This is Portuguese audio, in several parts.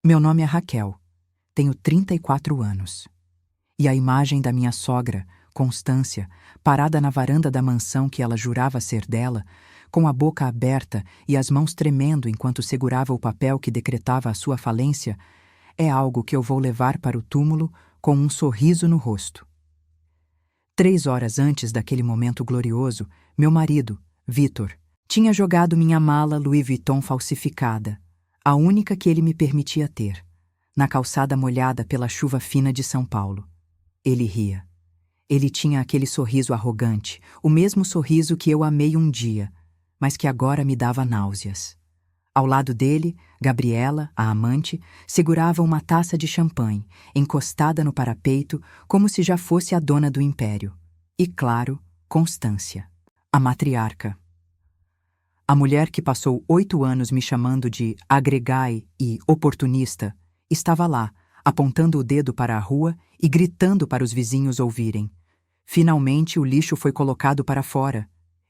Meu nome é Raquel, tenho 34 anos. E a imagem da minha sogra, Constância, parada na varanda da mansão que ela jurava ser dela, com a boca aberta e as mãos tremendo enquanto segurava o papel que decretava a sua falência, é algo que eu vou levar para o túmulo com um sorriso no rosto. 3 horas antes daquele momento glorioso, meu marido, Vitor, tinha jogado minha mala Louis Vuitton falsificada, a única que ele me permitia ter, na calçada molhada pela chuva fina de São Paulo. Ele ria. Ele tinha aquele sorriso arrogante, o mesmo sorriso que eu amei um dia, mas que agora me dava náuseas. Ao lado dele, Gabriela, a amante, segurava uma taça de champanhe, encostada no parapeito, como se já fosse a dona do império. E, claro, Constância, a matriarca. A mulher que passou 8 anos me chamando de agregai e oportunista, estava lá, apontando o dedo para a rua e gritando para os vizinhos ouvirem. Finalmente o lixo foi colocado para fora.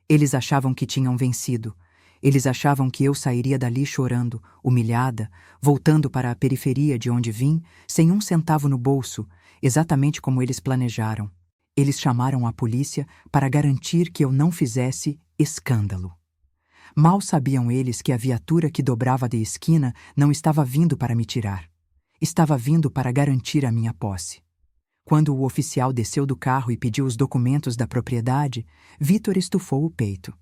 Eles achavam que tinham vencido. Eles achavam que eu sairia dali chorando, humilhada, voltando para a periferia de onde vim, sem um centavo no bolso, exatamente como eles planejaram. Eles chamaram a polícia para garantir que eu não fizesse escândalo. Mal sabiam eles que a viatura que dobrava de esquina não estava vindo para me tirar. Estava vindo para garantir a minha posse. Quando o oficial desceu do carro e pediu os documentos da propriedade, Vitor estufou o peito.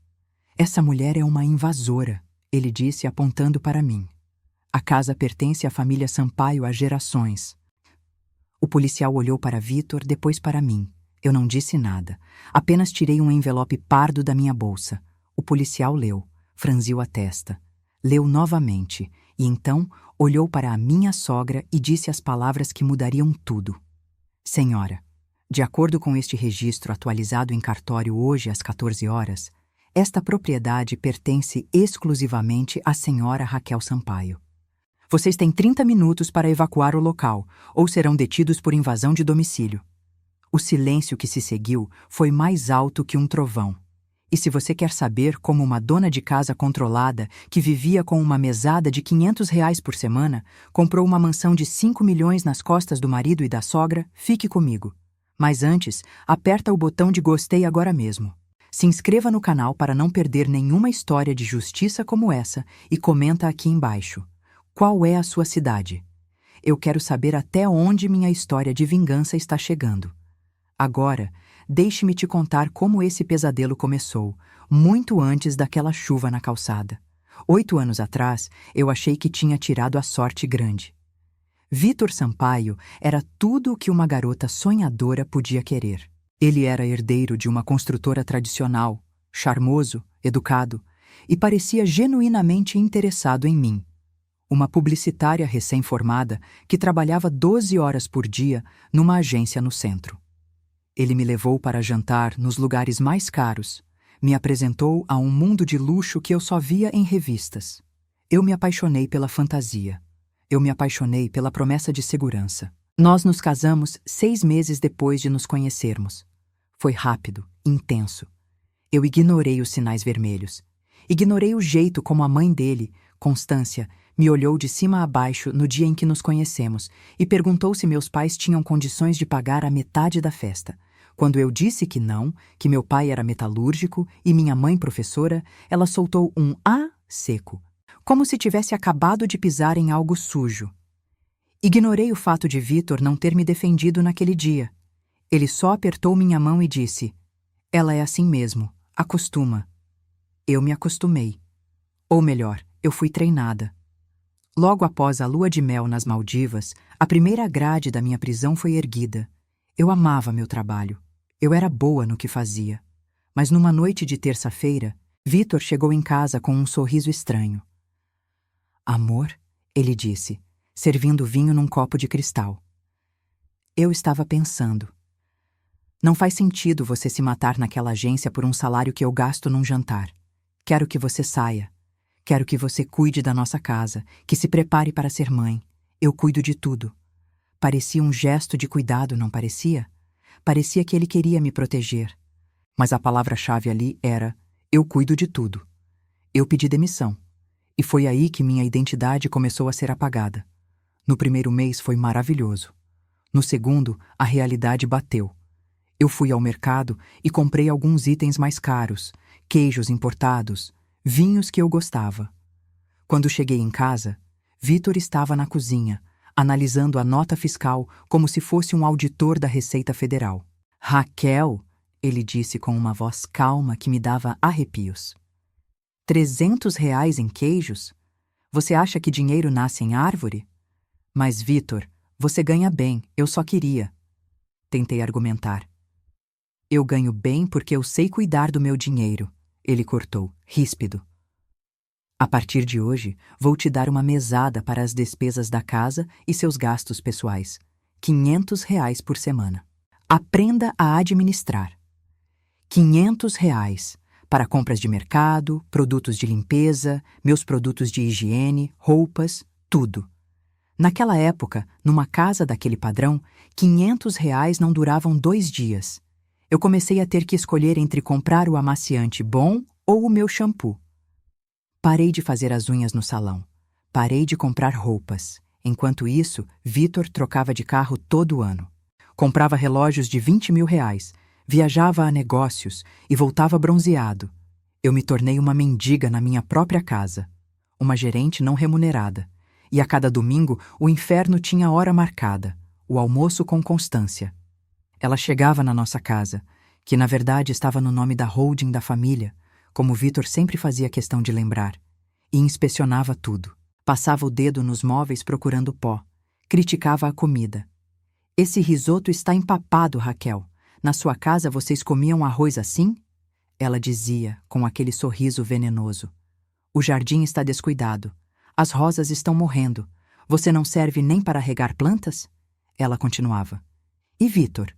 Essa mulher é uma invasora, ele disse apontando para mim. A casa pertence à família Sampaio há gerações. O policial olhou para Vitor, depois para mim. Eu não disse nada. Apenas tirei um envelope pardo da minha bolsa. O policial leu, franziu a testa. Leu novamente, e então olhou para a minha sogra e disse as palavras que mudariam tudo. Senhora, de acordo com este registro atualizado em cartório hoje às 14 horas, esta propriedade pertence exclusivamente à senhora Raquel Sampaio. Vocês têm 30 minutos para evacuar o local, ou serão detidos por invasão de domicílio. O silêncio que se seguiu foi mais alto que um trovão. E se você quer saber como uma dona de casa controlada, que vivia com uma mesada de R$ 500 por semana, comprou uma mansão de 5 milhões nas costas do marido e da sogra, fique comigo. Mas antes, aperta o botão de gostei agora mesmo. Se inscreva no canal para não perder nenhuma história de justiça como essa e comenta aqui embaixo. Qual é a sua cidade? Eu quero saber até onde minha história de vingança está chegando. Agora, deixe-me te contar como esse pesadelo começou, muito antes daquela chuva na calçada. 8 anos atrás, eu achei que tinha tirado a sorte grande. Vitor Sampaio era tudo o que uma garota sonhadora podia querer. Ele era herdeiro de uma construtora tradicional, charmoso, educado, e parecia genuinamente interessado em mim. Uma publicitária recém-formada que trabalhava 12 horas por dia numa agência no centro. Ele me levou para jantar nos lugares mais caros, me apresentou a um mundo de luxo que eu só via em revistas. Eu me apaixonei pela fantasia. Eu me apaixonei pela promessa de segurança. Nós nos casamos 6 meses depois de nos conhecermos. Foi rápido, intenso. Eu ignorei os sinais vermelhos. Ignorei o jeito como a mãe dele, Constância, me olhou de cima a baixo no dia em que nos conhecemos e perguntou se meus pais tinham condições de pagar a metade da festa. Quando eu disse que não, que meu pai era metalúrgico e minha mãe professora, ela soltou um "ah" seco, como se tivesse acabado de pisar em algo sujo. Ignorei o fato de Vitor não ter me defendido naquele dia. Ele só apertou minha mão e disse: "Ela é assim mesmo, acostuma." Eu me acostumei. Ou melhor, eu fui treinada. Logo após a lua de mel nas Maldivas, a primeira grade da minha prisão foi erguida. Eu amava meu trabalho. Eu era boa no que fazia. Mas numa noite de terça-feira, Vitor chegou em casa com um sorriso estranho. "Amor?", ele disse, servindo vinho num copo de cristal. Eu estava pensando. Não faz sentido você se matar naquela agência por um salário que eu gasto num jantar. Quero que você saia. Quero que você cuide da nossa casa, que se prepare para ser mãe. Eu cuido de tudo." Parecia um gesto de cuidado, não parecia? Parecia que ele queria me proteger. Mas a palavra-chave ali era: eu cuido de tudo. Eu pedi demissão. E foi aí que minha identidade começou a ser apagada. No primeiro mês foi maravilhoso. No segundo, a realidade bateu. Eu fui ao mercado e comprei alguns itens mais caros, queijos importados, vinhos que eu gostava. Quando cheguei em casa, Vitor estava na cozinha, analisando a nota fiscal como se fosse um auditor da Receita Federal. Raquel, ele disse com uma voz calma que me dava arrepios. R$ 300 em queijos? Você acha que dinheiro nasce em árvore? Mas, Vitor, você ganha bem, eu só queria. Tentei argumentar. Eu ganho bem porque eu sei cuidar do meu dinheiro, ele cortou, ríspido. A partir de hoje, vou te dar uma mesada para as despesas da casa e seus gastos pessoais. R$ 500 por semana. Aprenda a administrar. R$ 500 para compras de mercado, produtos de limpeza, meus produtos de higiene, roupas, tudo. Naquela época, numa casa daquele padrão, R$ 500 não duravam 2 dias. Eu comecei a ter que escolher entre comprar o amaciante bom ou o meu shampoo. Parei de fazer as unhas no salão. Parei de comprar roupas. Enquanto isso, Vitor trocava de carro todo ano. Comprava relógios de R$ 20.000, viajava a negócios e voltava bronzeado. Eu me tornei uma mendiga na minha própria casa. Uma gerente não remunerada. E a cada domingo, o inferno tinha hora marcada, o almoço com Constância. Ela chegava na nossa casa, que na verdade estava no nome da holding da família, como Vitor sempre fazia questão de lembrar, e inspecionava tudo. Passava o dedo nos móveis procurando pó. Criticava a comida. Esse risoto está empapado, Raquel. Na sua casa vocês comiam arroz assim? Ela dizia, com aquele sorriso venenoso. O jardim está descuidado. As rosas estão morrendo. Você não serve nem para regar plantas? Ela continuava. E Vitor?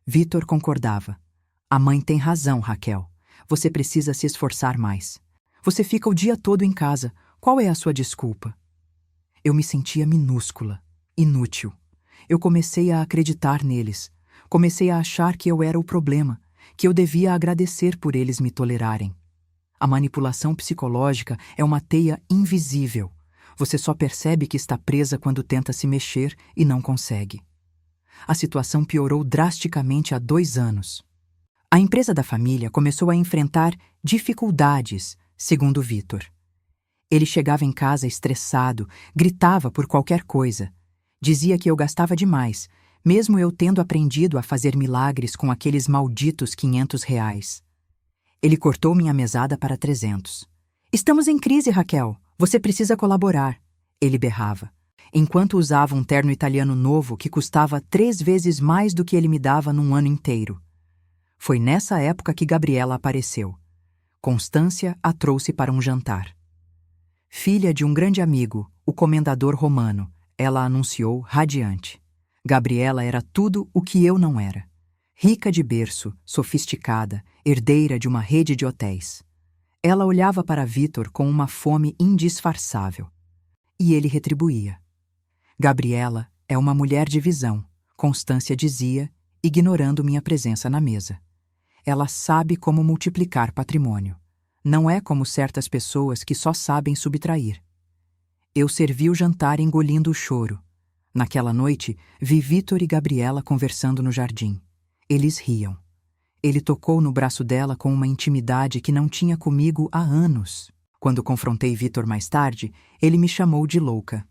Vitor concordava. A mãe tem razão, Raquel. Você precisa se esforçar mais. Você fica o dia todo em casa. Qual é a sua desculpa? Eu me sentia minúscula, inútil. Eu comecei a acreditar neles. Comecei a achar que eu era o problema, que eu devia agradecer por eles me tolerarem. A manipulação psicológica é uma teia invisível. Você só percebe que está presa quando tenta se mexer e não consegue. A situação piorou drasticamente há 2 anos. A empresa da família começou a enfrentar dificuldades, segundo Vitor. Ele chegava em casa estressado, gritava por qualquer coisa. Dizia que eu gastava demais, mesmo eu tendo aprendido a fazer milagres com aqueles malditos R$ 500. Ele cortou minha mesada para 300. Estamos em crise, Raquel. Você precisa colaborar, ele berrava, enquanto usava um terno italiano novo que custava 3 vezes mais do que ele me dava num ano inteiro. Foi nessa época que Gabriela apareceu. Constância a trouxe para um jantar. Filha de um grande amigo, o comendador romano, ela anunciou radiante. Gabriela era tudo o que eu não era. Rica de berço, sofisticada, herdeira de uma rede de hotéis. Ela olhava para Vitor com uma fome indisfarçável. E ele retribuía. Gabriela é uma mulher de visão, Constância dizia, ignorando minha presença na mesa. Ela sabe como multiplicar patrimônio. Não é como certas pessoas que só sabem subtrair. Eu servi o jantar engolindo o choro. Naquela noite, vi Vitor e Gabriela conversando no jardim. Eles riam. Ele tocou no braço dela com uma intimidade que não tinha comigo há anos. Quando confrontei Vitor mais tarde, ele me chamou de louca.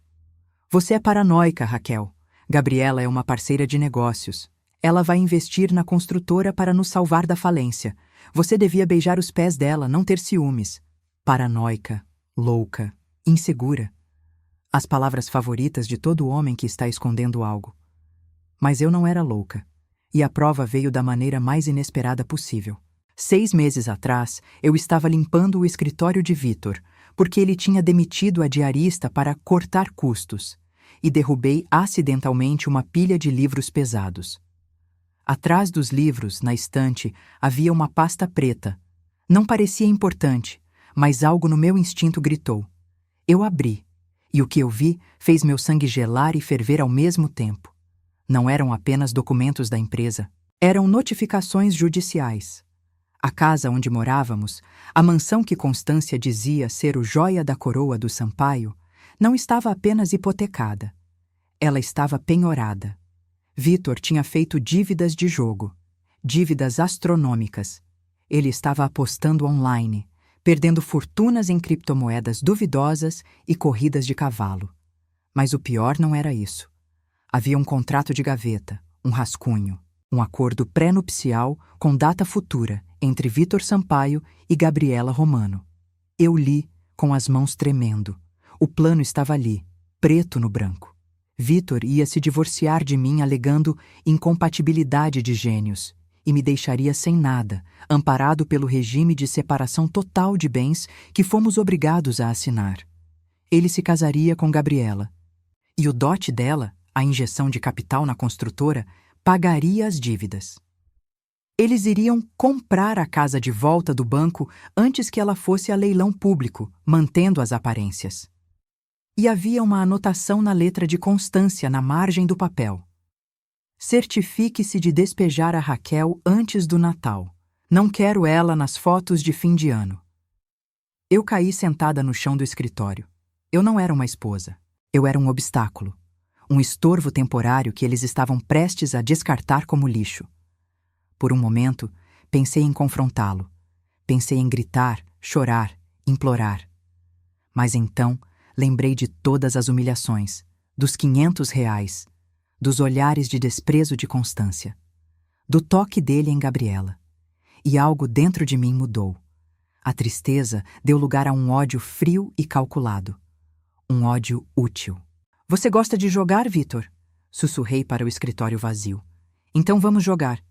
Você é paranoica, Raquel. Gabriela é uma parceira de negócios. Ela vai investir na construtora para nos salvar da falência. Você devia beijar os pés dela, não ter ciúmes. Paranoica, louca, insegura. As palavras favoritas de todo homem que está escondendo algo. Mas eu não era louca. E a prova veio da maneira mais inesperada possível. 6 meses atrás, eu estava limpando o escritório de Vitor, porque ele tinha demitido a diarista para cortar custos, e derrubei acidentalmente uma pilha de livros pesados. Atrás dos livros, na estante, havia uma pasta preta. Não parecia importante, mas algo no meu instinto gritou. Eu abri, e o que eu vi fez meu sangue gelar e ferver ao mesmo tempo. Não eram apenas documentos da empresa, eram notificações judiciais. A casa onde morávamos, a mansão que Constância dizia ser o joia da coroa do Sampaio, não estava apenas hipotecada. Ela estava penhorada. Vitor tinha feito dívidas de jogo, dívidas astronômicas. Ele estava apostando online, perdendo fortunas em criptomoedas duvidosas e corridas de cavalo. Mas o pior não era isso. Havia um contrato de gaveta, um rascunho, um acordo pré-nupcial com data futura entre Vitor Sampaio e Gabriela Romano. Eu li, com as mãos tremendo. O plano estava ali, preto no branco. Vitor ia se divorciar de mim alegando incompatibilidade de gênios e me deixaria sem nada, amparado pelo regime de separação total de bens que fomos obrigados a assinar. Ele se casaria com Gabriela. E o dote dela, a injeção de capital na construtora, pagaria as dívidas. Eles iriam comprar a casa de volta do banco antes que ela fosse a leilão público, mantendo as aparências. E havia uma anotação na letra de Constância na margem do papel. Certifique-se de despejar a Raquel antes do Natal. Não quero ela nas fotos de fim de ano. Eu caí sentada no chão do escritório. Eu não era uma esposa. Eu era um obstáculo. Um estorvo temporário que eles estavam prestes a descartar como lixo. Por um momento, pensei em confrontá-lo. Pensei em gritar, chorar, implorar. Mas então, lembrei de todas as humilhações, dos R$ 500, dos olhares de desprezo de Constância, do toque dele em Gabriela. E algo dentro de mim mudou. A tristeza deu lugar a um ódio frio e calculado. Um ódio útil. Você gosta de jogar, Vitor? Sussurrei para o escritório vazio. Então vamos jogar.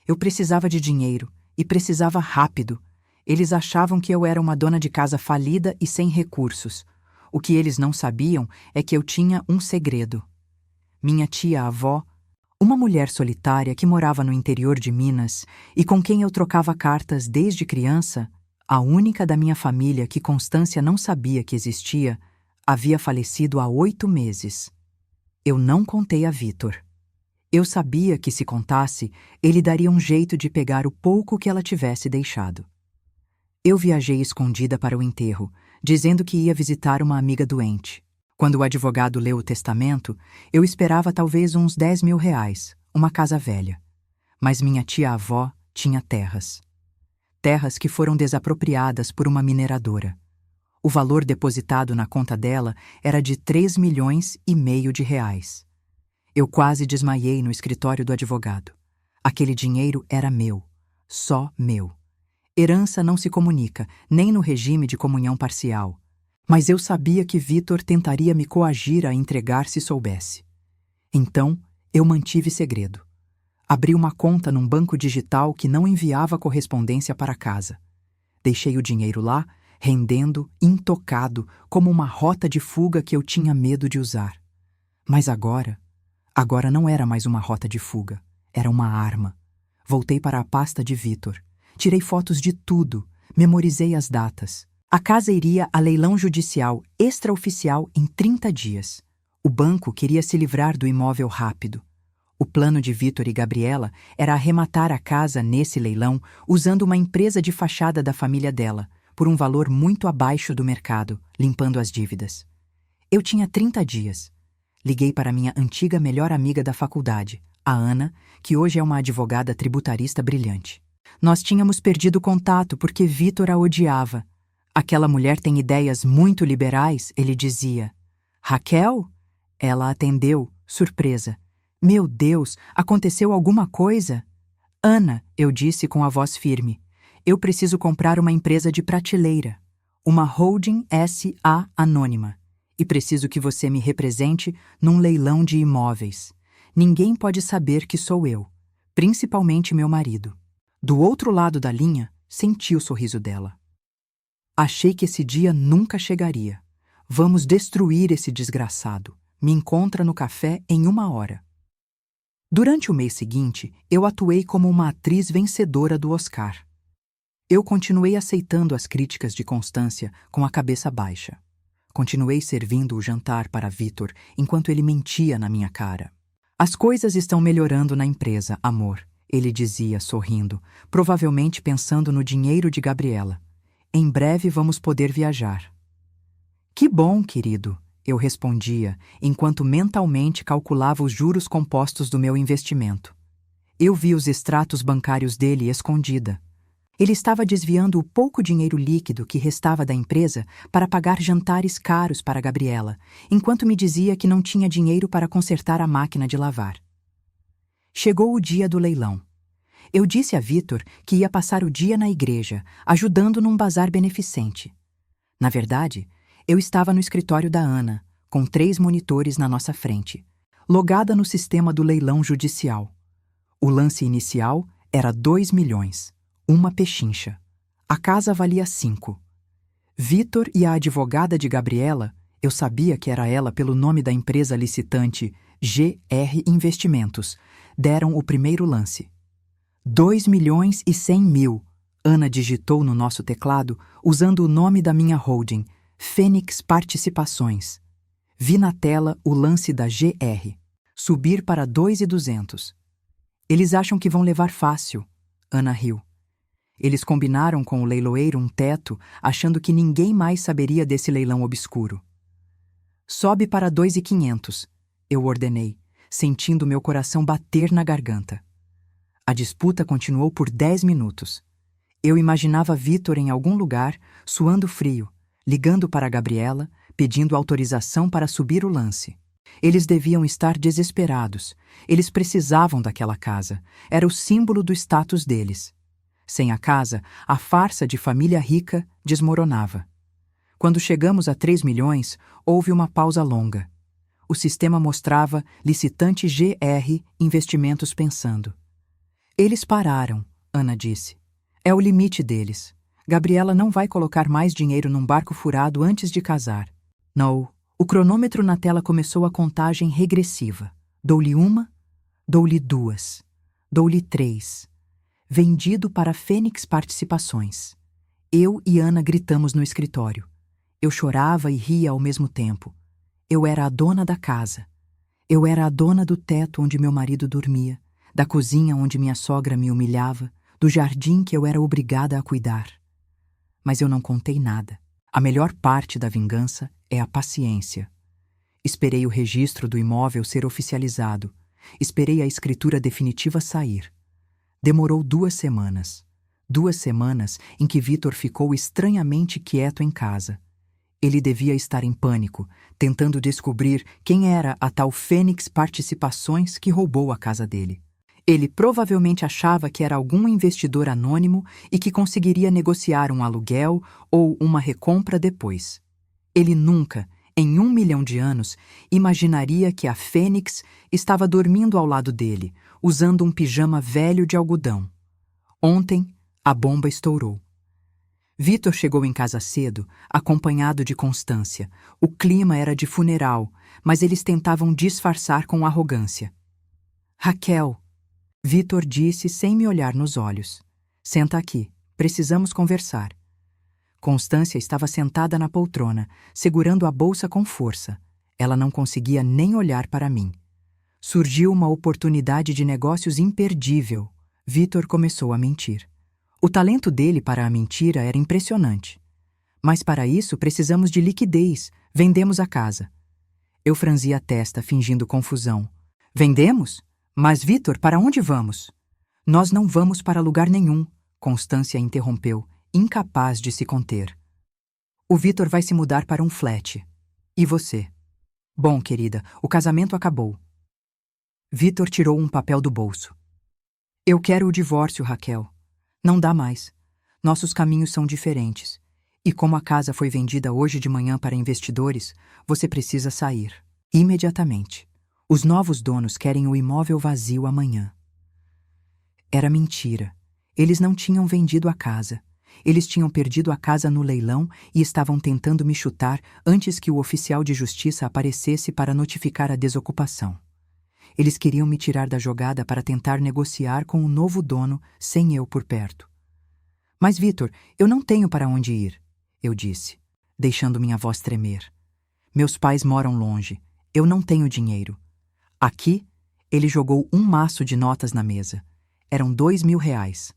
Eu precisava de dinheiro, e precisava rápido. Eles achavam que eu era uma dona de casa falida e sem recursos. O que eles não sabiam é que eu tinha um segredo. Minha tia-avó, uma mulher solitária que morava no interior de Minas e com quem eu trocava cartas desde criança, a única da minha família que Constância não sabia que existia, havia falecido há 8 meses. Eu não contei a Vitor. Eu sabia que, se contasse, ele daria um jeito de pegar o pouco que ela tivesse deixado. Eu viajei escondida para o enterro, dizendo que ia visitar uma amiga doente. Quando o advogado leu o testamento, eu esperava talvez uns R$ 10.000, uma casa velha. Mas minha tia-avó tinha terras. Terras que foram desapropriadas por uma mineradora. O valor depositado na conta dela era de R$ 3,5 milhões. Eu quase desmaiei no escritório do advogado. Aquele dinheiro era meu, só meu. Herança não se comunica, nem no regime de comunhão parcial. Mas eu sabia que Vitor tentaria me coagir a entregar se soubesse. Então, eu mantive segredo. Abri uma conta num banco digital que não enviava correspondência para casa. Deixei o dinheiro lá, rendendo, intocado, como uma rota de fuga que eu tinha medo de usar. Mas agora não era mais uma rota de fuga, era uma arma. Voltei para a pasta de Vitor. Tirei fotos de tudo, memorizei as datas. A casa iria a leilão judicial extraoficial em 30 dias. O banco queria se livrar do imóvel rápido. O plano de Vitor e Gabriela era arrematar a casa nesse leilão usando uma empresa de fachada da família dela, por um valor muito abaixo do mercado, limpando as dívidas. Eu tinha 30 dias. Liguei para minha antiga melhor amiga da faculdade, a Ana, que hoje é uma advogada tributarista brilhante. Nós tínhamos perdido contato porque Vitor a odiava. Aquela mulher tem ideias muito liberais, ele dizia. Raquel? Ela atendeu, surpresa. Meu Deus, aconteceu alguma coisa? Ana, eu disse com a voz firme, eu preciso comprar uma empresa de prateleira, uma holding S.A. anônima, e preciso que você me represente num leilão de imóveis. Ninguém pode saber que sou eu, principalmente meu marido. Do outro lado da linha, senti o sorriso dela. Achei que esse dia nunca chegaria. Vamos destruir esse desgraçado. Me encontra no café em 1 hora. Durante o mês seguinte, eu atuei como uma atriz vencedora do Oscar. Eu continuei aceitando as críticas de Constância com a cabeça baixa. Continuei servindo o jantar para Vitor enquanto ele mentia na minha cara. As coisas estão melhorando na empresa, amor, ele dizia, sorrindo, provavelmente pensando no dinheiro de Gabriela. Em breve vamos poder viajar. Que bom, querido, eu respondia, enquanto mentalmente calculava os juros compostos do meu investimento. Eu vi os extratos bancários dele escondida. Ele estava desviando o pouco dinheiro líquido que restava da empresa para pagar jantares caros para Gabriela, enquanto me dizia que não tinha dinheiro para consertar a máquina de lavar. Chegou o dia do leilão. Eu disse a Vitor que ia passar o dia na igreja, ajudando num bazar beneficente. Na verdade, eu estava no escritório da Ana, com 3 monitores na nossa frente, logada no sistema do leilão judicial. O lance inicial era 2 milhões, uma pechincha. A casa valia 5. Vitor e a advogada de Gabriela, eu sabia que era ela pelo nome da empresa licitante GR Investimentos, deram o primeiro lance. 2 milhões e 100 mil, Ana digitou no nosso teclado usando o nome da minha holding, Fênix Participações. Vi na tela o lance da GR. Subir para 2.200. Eles acham que vão levar fácil, Ana riu. Eles combinaram com o leiloeiro um teto, achando que ninguém mais saberia desse leilão obscuro. Sobe para 2.500, eu ordenei, sentindo meu coração bater na garganta. A disputa continuou por 10 minutos. Eu imaginava Vitor em algum lugar, suando frio, ligando para Gabriela, pedindo autorização para subir o lance. Eles deviam estar desesperados. Eles precisavam daquela casa. Era o símbolo do status deles. Sem a casa, a farsa de família rica desmoronava. Quando chegamos a 3 milhões, houve uma pausa longa. O sistema mostrava licitante GR Investimentos pensando. Eles pararam, Ana disse. É o limite deles. Gabriela não vai colocar mais dinheiro num barco furado antes de casar. Não. O cronômetro na tela começou a contagem regressiva. Dou-lhe 1, dou-lhe 2, dou-lhe 3. Vendido para Fênix Participações. Eu e Ana gritamos no escritório. Eu chorava e ria ao mesmo tempo. Eu era a dona da casa. Eu era a dona do teto onde meu marido dormia, da cozinha onde minha sogra me humilhava, do jardim que eu era obrigada a cuidar. Mas eu não contei nada. A melhor parte da vingança é a paciência. Esperei o registro do imóvel ser oficializado. Esperei a escritura definitiva sair. Demorou 2 semanas. 2 semanas em que Vitor ficou estranhamente quieto em casa. Ele devia estar em pânico, tentando descobrir quem era a tal Fênix Participações que roubou a casa dele. Ele provavelmente achava que era algum investidor anônimo e que conseguiria negociar um aluguel ou uma recompra depois. Ele nunca, em 1 milhão de anos, imaginaria que a Fênix estava dormindo ao lado dele, usando um pijama velho de algodão. Ontem, a bomba estourou. Vitor chegou em casa cedo, acompanhado de Constância. O clima era de funeral, mas eles tentavam disfarçar com arrogância. Raquel, Vitor disse sem me olhar nos olhos. Senta aqui, precisamos conversar. Constância estava sentada na poltrona, segurando a bolsa com força. Ela não conseguia nem olhar para mim. Surgiu uma oportunidade de negócios imperdível. Vitor começou a mentir. O talento dele para a mentira era impressionante. Mas para isso precisamos de liquidez. Vendemos a casa. Eu franzi a testa, fingindo confusão. Vendemos? Mas, Vitor, para onde vamos? Nós não vamos para lugar nenhum, Constância interrompeu, incapaz de se conter. O Vitor vai se mudar para um flat. E você? Bom, querida, o casamento acabou. Vitor tirou um papel do bolso. Eu quero o divórcio, Raquel. Não dá mais. Nossos caminhos são diferentes. E como a casa foi vendida hoje de manhã para investidores, você precisa sair. Imediatamente. Os novos donos querem o imóvel vazio amanhã. Era mentira. Eles não tinham vendido a casa. Eles tinham perdido a casa no leilão e estavam tentando me chutar antes que o oficial de justiça aparecesse para notificar a desocupação. Eles queriam me tirar da jogada para tentar negociar com o novo dono sem eu por perto. Mas, Vitor, eu não tenho para onde ir, eu disse, deixando minha voz tremer. Meus pais moram longe. Eu não tenho dinheiro. Aqui, ele jogou um maço de notas na mesa. Eram 2.000 reais.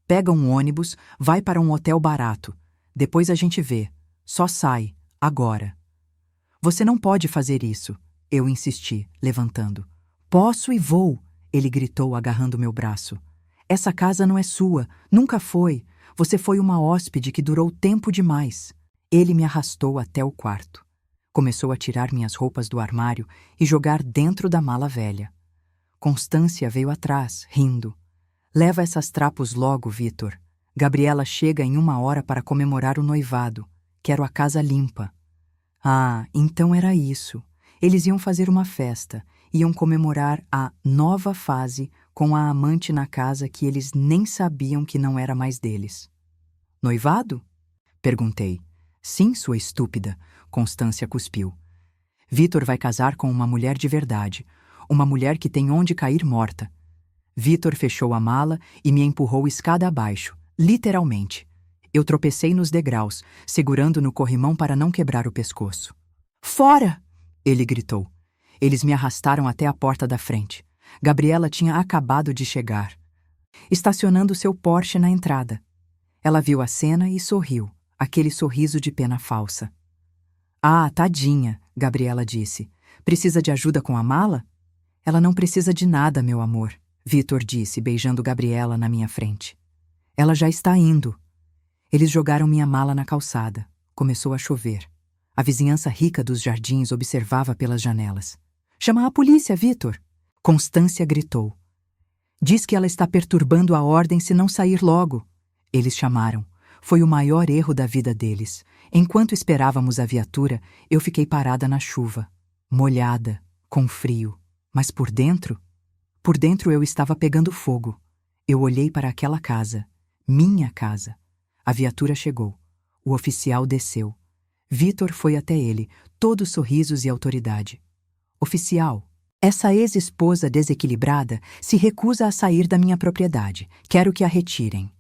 Pega um ônibus, vai para um hotel barato. Depois a gente vê. Só sai, agora. Você não pode fazer isso, eu insisti, levantando. Posso e vou, ele gritou, agarrando meu braço. Essa casa não é sua, nunca foi. Você foi uma hóspede que durou tempo demais. Ele me arrastou até o quarto. Começou a tirar minhas roupas do armário e jogar dentro da mala velha. Constância veio atrás, rindo. Leva essas trapos logo, Vitor. Gabriela chega em 1 hora para comemorar o noivado. Quero a casa limpa. Ah, então era isso. Eles iam fazer uma festa, iam comemorar a nova fase com a amante na casa que eles nem sabiam que não era mais deles. Noivado? Perguntei. Sim, sua estúpida, Constância cuspiu. Vitor vai casar com uma mulher de verdade, uma mulher que tem onde cair morta. Vitor fechou a mala e me empurrou escada abaixo, literalmente. Eu tropecei nos degraus, segurando no corrimão para não quebrar o pescoço. Fora! Ele gritou. Eles me arrastaram até a porta da frente. Gabriela tinha acabado de chegar, estacionando seu Porsche na entrada. Ela viu a cena e sorriu, aquele sorriso de pena falsa. Ah, tadinha, Gabriela disse. Precisa de ajuda com a mala? Ela não precisa de nada, meu amor, Vitor disse, beijando Gabriela na minha frente. Ela já está indo. Eles jogaram minha mala na calçada. Começou a chover. A vizinhança rica dos jardins observava pelas janelas. Chama a polícia, Vitor! Constância gritou. Diz que ela está perturbando a ordem se não sair logo. Eles chamaram. Foi o maior erro da vida deles. Enquanto esperávamos a viatura, eu fiquei parada na chuva, molhada, com frio. Mas por dentro eu estava pegando fogo. Eu olhei para aquela casa, minha casa. A viatura chegou. O oficial desceu. Vitor foi até ele, todo sorrisos e autoridade. Oficial, essa ex-esposa desequilibrada se recusa a sair da minha propriedade. Quero que a retirem.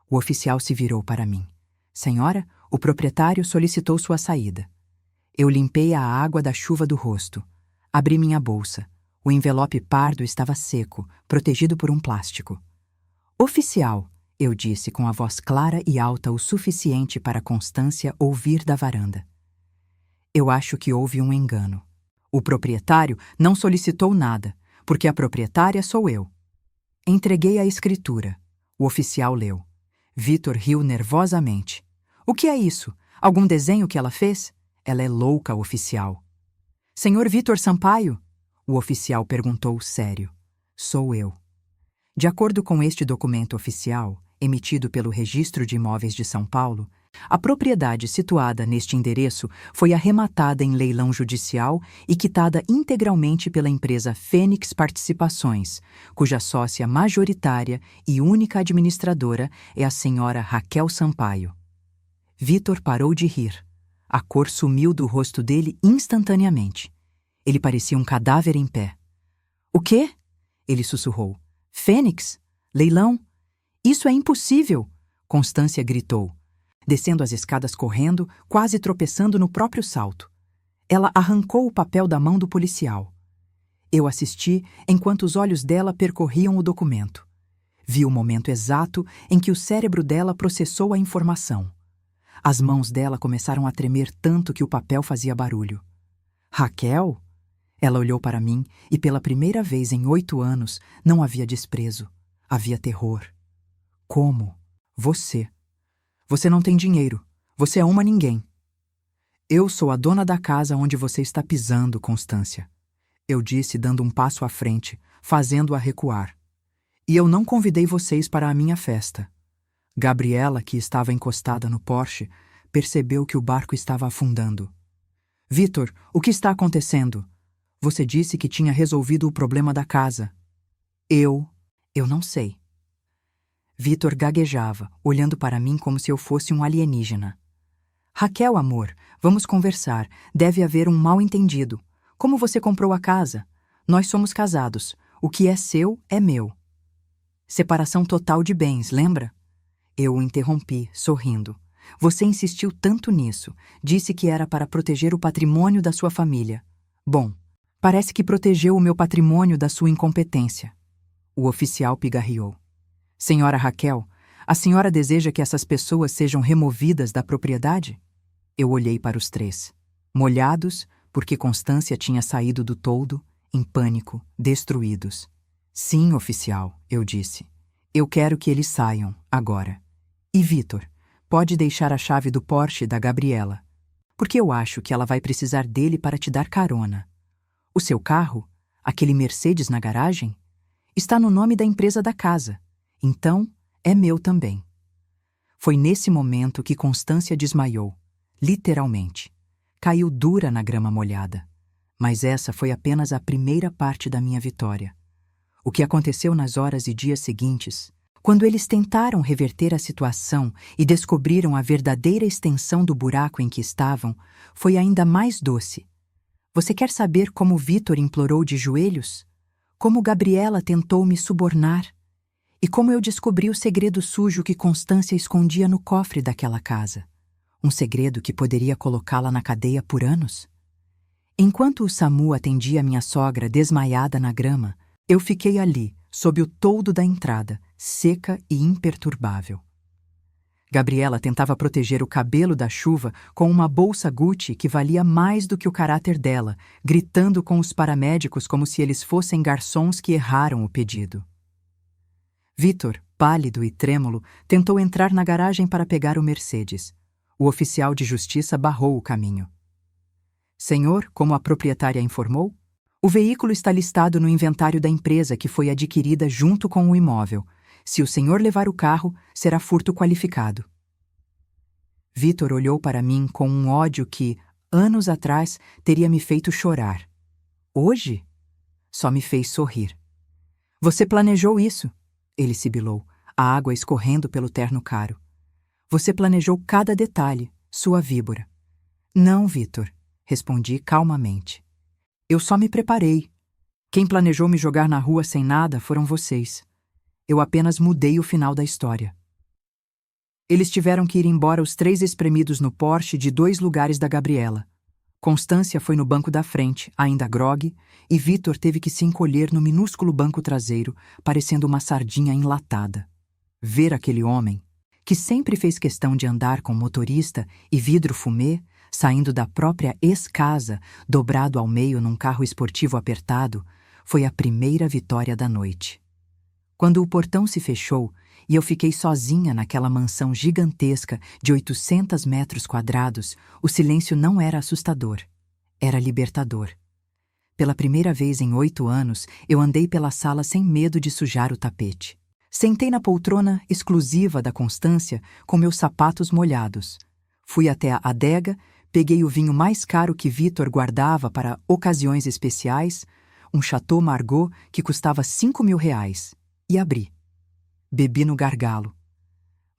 O oficial se virou para mim. Senhora, o proprietário solicitou sua saída. Eu limpei a água da chuva do rosto. Abri minha bolsa. O envelope pardo estava seco, protegido por um plástico. Oficial, eu disse com a voz clara e alta o suficiente para Constância ouvir da varanda. Eu acho que houve um engano. O proprietário não solicitou nada, porque a proprietária sou eu. Entreguei a escritura. O oficial leu. Vitor riu nervosamente. O que é isso? Algum desenho que ela fez? Ela é louca, oficial. Senhor Vitor Sampaio? O oficial perguntou sério. Sou eu. De acordo com este documento oficial, emitido pelo Registro de Imóveis de São Paulo, a propriedade situada neste endereço foi arrematada em leilão judicial e quitada integralmente pela empresa Fênix Participações, cuja sócia majoritária e única administradora é a senhora Raquel Sampaio. Vitor parou de rir. A cor sumiu do rosto dele instantaneamente. Ele parecia um cadáver em pé. O quê? Ele sussurrou. Fênix? Leilão? Isso é impossível! Constância gritou, descendo as escadas correndo, quase tropeçando no próprio salto. Ela arrancou o papel da mão do policial. Eu assisti enquanto os olhos dela percorriam o documento. Vi o momento exato em que o cérebro dela processou a informação. As mãos dela começaram a tremer tanto que o papel fazia barulho. Raquel? Ela olhou para mim e pela primeira vez em 8 anos não havia desprezo, havia terror. Como? Você. Você não tem dinheiro. Você é uma ninguém. Eu sou a dona da casa onde você está pisando, Constância. Eu disse dando um passo à frente, fazendo-a recuar. E eu não convidei vocês para a minha festa. Gabriela, que estava encostada no Porsche, percebeu que o barco estava afundando. Vitor, o que está acontecendo? Você disse que tinha resolvido o problema da casa. Eu não sei. Vitor gaguejava, olhando para mim como se eu fosse um alienígena. Raquel, amor, vamos conversar. Deve haver um mal-entendido. Como você comprou a casa? Nós somos casados. O que é seu é meu. Separação total de bens, lembra? Eu o interrompi, sorrindo. Você insistiu tanto nisso. Disse que era para proteger o patrimônio da sua família. Bom, parece que protegeu o meu patrimônio da sua incompetência. O oficial pigarreou. Senhora Raquel, a senhora deseja que essas pessoas sejam removidas da propriedade? Eu olhei para os 3. molhados porque Constância tinha saído do toldo, em pânico, destruídos. Sim, oficial, eu disse. Eu quero que eles saiam, agora. E Vitor, pode deixar a chave do Porsche da Gabriela, porque eu acho que ela vai precisar dele para te dar carona. O seu carro, aquele Mercedes na garagem, está no nome da empresa da casa, então é meu também. Foi nesse momento que Constância desmaiou, literalmente. Caiu dura na grama molhada. Mas essa foi apenas a primeira parte da minha vitória. O que aconteceu nas horas e dias seguintes, quando eles tentaram reverter a situação e descobriram a verdadeira extensão do buraco em que estavam, foi ainda mais doce. Você quer saber como Vitor implorou de joelhos? Como Gabriela tentou me subornar? E como eu descobri o segredo sujo que Constância escondia no cofre daquela casa? Um segredo que poderia colocá-la na cadeia por anos? Enquanto o SAMU atendia minha sogra desmaiada na grama, eu fiquei ali, sob o toldo da entrada, seca e imperturbável. Gabriela tentava proteger o cabelo da chuva com uma bolsa Gucci que valia mais do que o caráter dela, gritando com os paramédicos como se eles fossem garçons que erraram o pedido. Vitor, pálido e trêmulo, tentou entrar na garagem para pegar o Mercedes. O oficial de justiça barrou o caminho. Senhor, como a proprietária informou, o veículo está listado no inventário da empresa que foi adquirida junto com o imóvel. Se o senhor levar o carro, será furto qualificado. Vitor olhou para mim com um ódio que, anos atrás, teria me feito chorar. Hoje, só me fez sorrir. Você planejou isso? Ele sibilou, a água escorrendo pelo terno caro. Você planejou cada detalhe, sua víbora. Não, Vitor, respondi calmamente. Eu só me preparei. Quem planejou me jogar na rua sem nada foram vocês. Eu apenas mudei o final da história. Eles tiveram que ir embora os 3 espremidos no Porsche de 2 lugares da Gabriela. Constância foi no banco da frente, ainda grogue, e Vitor teve que se encolher no minúsculo banco traseiro, parecendo uma sardinha enlatada. Ver aquele homem, que sempre fez questão de andar com motorista e vidro fumê, saindo da própria ex-casa, dobrado ao meio num carro esportivo apertado, foi a primeira vitória da noite. Quando o portão se fechou e eu fiquei sozinha naquela mansão gigantesca de 800 metros quadrados, o silêncio não era assustador, era libertador. Pela primeira vez em 8 anos, eu andei pela sala sem medo de sujar o tapete. Sentei na poltrona exclusiva da Constância com meus sapatos molhados. Fui até a adega, peguei o vinho mais caro que Vitor guardava para ocasiões especiais, um Chateau Margaux que custava R$ 5.000, e abri. Bebi no gargalo.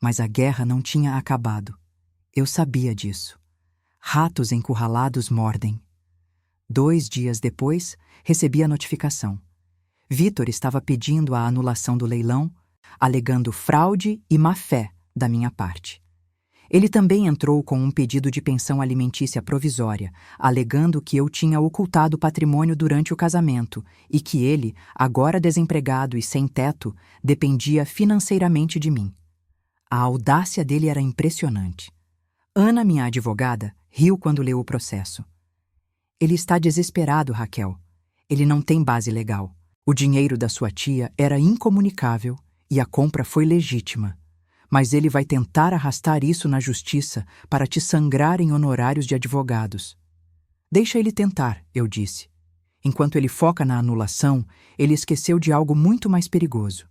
Mas a guerra não tinha acabado. Eu sabia disso. Ratos encurralados mordem. 2 dias depois, recebi a notificação. Vitor estava pedindo a anulação do leilão, alegando fraude e má-fé da minha parte. Ele também entrou com um pedido de pensão alimentícia provisória, alegando que eu tinha ocultado patrimônio durante o casamento e que ele, agora desempregado e sem teto, dependia financeiramente de mim. A audácia dele era impressionante. Ana, minha advogada, riu quando leu o processo. Ele está desesperado, Raquel. Ele não tem base legal. O dinheiro da sua tia era incomunicável e a compra foi legítima. Mas ele vai tentar arrastar isso na justiça para te sangrar em honorários de advogados. Deixa ele tentar, eu disse. Enquanto ele foca na anulação, ele esqueceu de algo muito mais perigoso.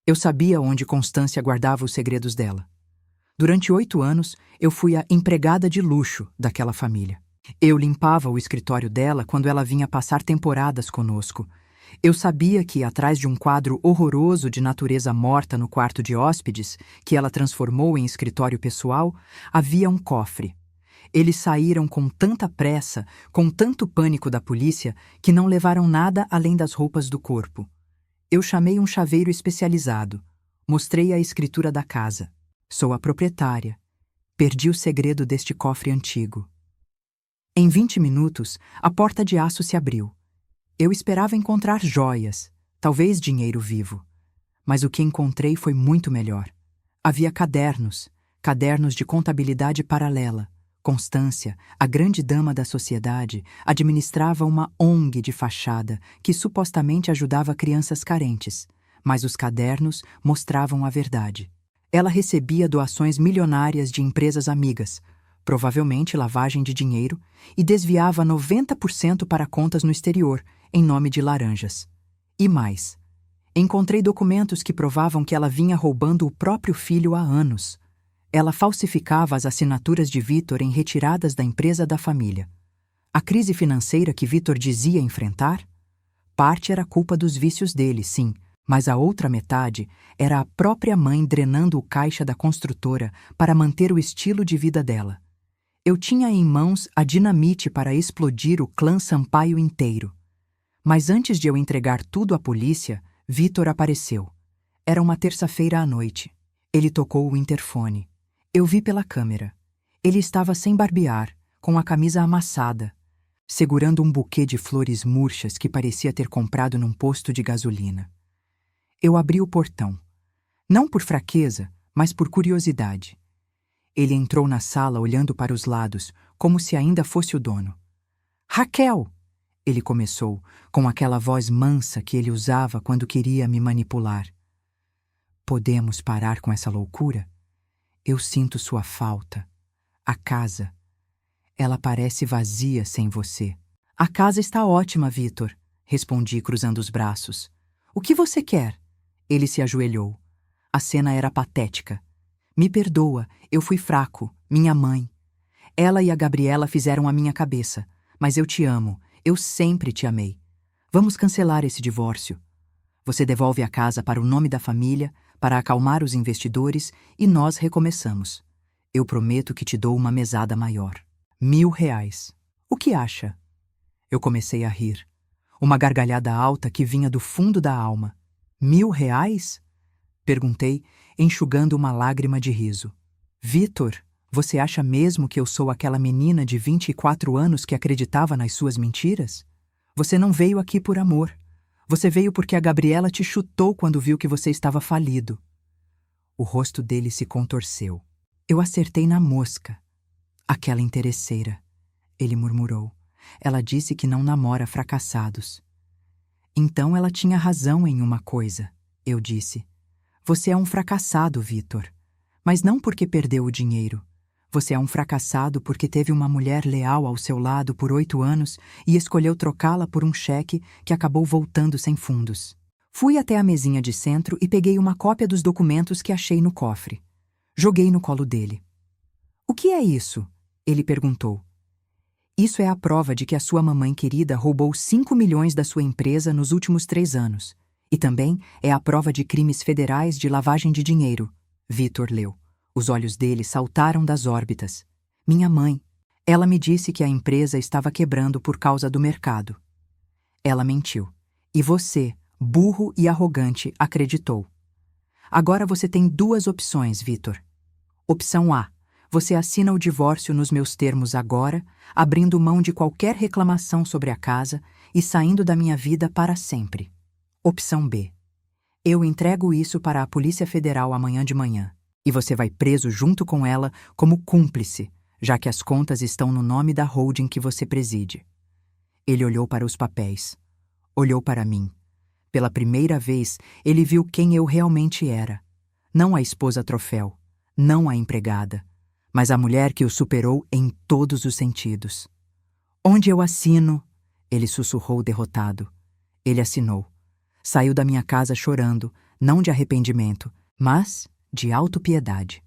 Eu sabia onde Constância guardava os segredos dela. Durante 8 anos, eu fui a empregada de luxo daquela família. Eu limpava o escritório dela quando ela vinha passar temporadas conosco. Eu sabia que, atrás de um quadro horroroso de natureza morta no quarto de hóspedes, que ela transformou em escritório pessoal, havia um cofre. Eles saíram com tanta pressa, com tanto pânico da polícia, que não levaram nada além das roupas do corpo. Eu chamei um chaveiro especializado. Mostrei a escritura da casa. Sou a proprietária. Perdi o segredo deste cofre antigo. Em 20 minutos, a porta de aço se abriu. Eu esperava encontrar joias, talvez dinheiro vivo. Mas o que encontrei foi muito melhor. Havia cadernos de contabilidade paralela, Constância, a grande dama da sociedade, administrava uma ONG de fachada que supostamente ajudava crianças carentes, mas os cadernos mostravam a verdade. Ela recebia doações milionárias de empresas amigas, provavelmente lavagem de dinheiro, e desviava 90% para contas no exterior, em nome de laranjas. E mais, encontrei documentos que provavam que ela vinha roubando o próprio filho há anos. Ela falsificava as assinaturas de Vitor em retiradas da empresa da família. A crise financeira que Vitor dizia enfrentar? Parte era culpa dos vícios dele, sim, mas a outra metade era a própria mãe drenando o caixa da construtora para manter o estilo de vida dela. Eu tinha em mãos a dinamite para explodir o clã Sampaio inteiro. Mas antes de eu entregar tudo à polícia, Vitor apareceu. Era uma terça-feira à noite. Ele tocou o interfone. Eu vi pela câmera. Ele estava sem barbear, com a camisa amassada, segurando um buquê de flores murchas que parecia ter comprado num posto de gasolina. Eu abri o portão. Não por fraqueza, mas por curiosidade. Ele entrou na sala olhando para os lados, como se ainda fosse o dono. "Raquel!" Ele começou, com aquela voz mansa que ele usava quando queria me manipular. "Podemos parar com essa loucura? Eu sinto sua falta. A casa. Ela parece vazia sem você." "A casa está ótima, Vitor", respondi cruzando os braços. "O que você quer?" Ele se ajoelhou. A cena era patética. "Me perdoa, eu fui fraco, minha mãe. Ela e a Gabriela fizeram a minha cabeça, mas eu te amo, eu sempre te amei. Vamos cancelar esse divórcio. Você devolve a casa para o nome da família, para acalmar os investidores, e nós recomeçamos. Eu prometo que te dou uma mesada maior. R$ 1.000. O que acha?" Eu comecei a rir. Uma gargalhada alta que vinha do fundo da alma. R$ 1.000? Perguntei, enxugando uma lágrima de riso. "Vitor, você acha mesmo que eu sou aquela menina de 24 anos que acreditava nas suas mentiras? Você não veio aqui por amor. Você veio porque a Gabriela te chutou quando viu que você estava falido." O rosto dele se contorceu. "Eu acertei na mosca. Aquela interesseira", ele murmurou. "Ela disse que não namora fracassados." "Então ela tinha razão em uma coisa", eu disse. "Você é um fracassado, Vitor. Mas não porque perdeu o dinheiro. Você é um fracassado porque teve uma mulher leal ao seu lado por 8 anos e escolheu trocá-la por um cheque que acabou voltando sem fundos." Fui até a mesinha de centro e peguei uma cópia dos documentos que achei no cofre. Joguei no colo dele. "O que é isso?" ele perguntou. "Isso é a prova de que a sua mamãe querida roubou 5 milhões da sua empresa nos últimos 3 anos. E também é a prova de crimes federais de lavagem de dinheiro." Vitor leu. Os olhos dele saltaram das órbitas. "Minha mãe. Ela me disse que a empresa estava quebrando por causa do mercado. Ela mentiu. E você, burro e arrogante, acreditou. Agora você tem 2 opções, Vitor. Opção A. Você assina o divórcio nos meus termos agora, abrindo mão de qualquer reclamação sobre a casa e saindo da minha vida para sempre. Opção B. Eu entrego isso para a Polícia Federal amanhã de manhã, e você vai preso junto com ela como cúmplice, já que as contas estão no nome da holding que você preside." Ele olhou para os papéis. Olhou para mim. Pela primeira vez, ele viu quem eu realmente era. Não a esposa troféu, não a empregada, mas a mulher que o superou em todos os sentidos. "Onde eu assino?" Ele sussurrou derrotado. Ele assinou. Saiu da minha casa chorando, não de arrependimento, mas de autopiedade.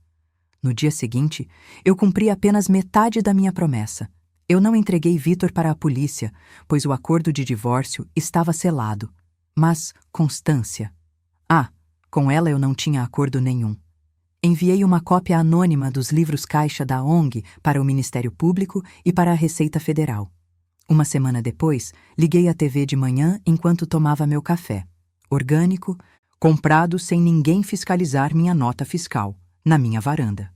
No dia seguinte, eu cumpri apenas metade da minha promessa. Eu não entreguei Vitor para a polícia, pois o acordo de divórcio estava selado. Mas Constância... com ela eu não tinha acordo nenhum. Enviei uma cópia anônima dos livros caixa da ONG para o Ministério Público e para a Receita Federal. Uma semana depois, liguei à TV de manhã enquanto tomava meu café. Orgânico, comprado sem ninguém fiscalizar minha nota fiscal, na minha varanda.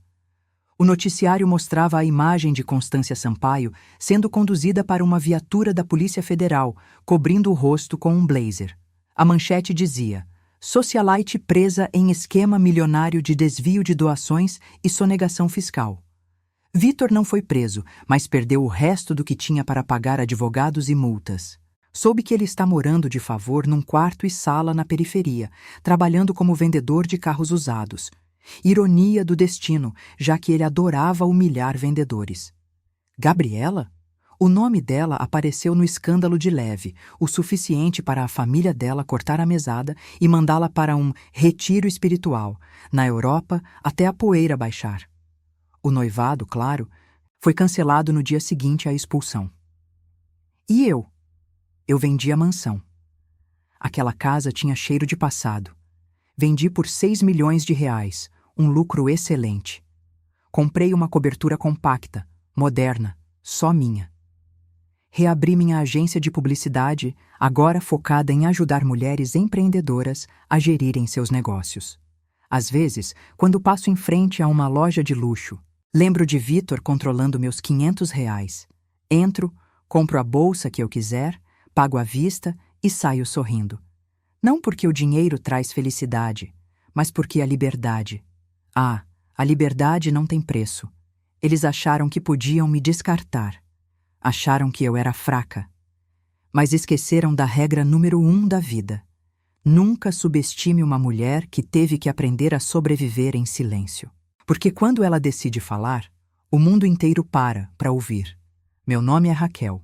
O noticiário mostrava a imagem de Constância Sampaio sendo conduzida para uma viatura da Polícia Federal, cobrindo o rosto com um blazer. A manchete dizia: "Socialite presa em esquema milionário de desvio de doações e sonegação fiscal." Vitor não foi preso, mas perdeu o resto do que tinha para pagar advogados e multas. Soube que ele está morando de favor num quarto e sala na periferia, trabalhando como vendedor de carros usados. Ironia do destino, já que ele adorava humilhar vendedores. Gabriela? O nome dela apareceu no escândalo de leve, o suficiente para a família dela cortar a mesada e mandá-la para um retiro espiritual, na Europa, até a poeira baixar. O noivado, claro, foi cancelado no dia seguinte à expulsão. E eu? Eu vendi a mansão. Aquela casa tinha cheiro de passado. Vendi por 6 milhões de reais, um lucro excelente. Comprei uma cobertura compacta, moderna, só minha. Reabri minha agência de publicidade, agora focada em ajudar mulheres empreendedoras a gerirem seus negócios. Às vezes, quando passo em frente a uma loja de luxo, lembro de Vitor controlando meus 500 reais. Entro, compro a bolsa que eu quiser, pago à vista e saio sorrindo. Não porque o dinheiro traz felicidade, mas porque a liberdade. Ah, a liberdade não tem preço. Eles acharam que podiam me descartar. Acharam que eu era fraca. Mas esqueceram da regra número 1 da vida. Nunca subestime uma mulher que teve que aprender a sobreviver em silêncio. Porque quando ela decide falar, o mundo inteiro para ouvir. Meu nome é Raquel.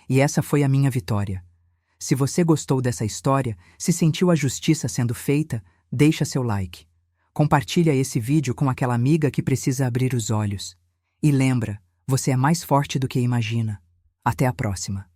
E essa foi a minha vitória. Se você gostou dessa história, se sentiu a justiça sendo feita, deixa seu like. Compartilha esse vídeo com aquela amiga que precisa abrir os olhos. E lembra, você é mais forte do que imagina. Até a próxima.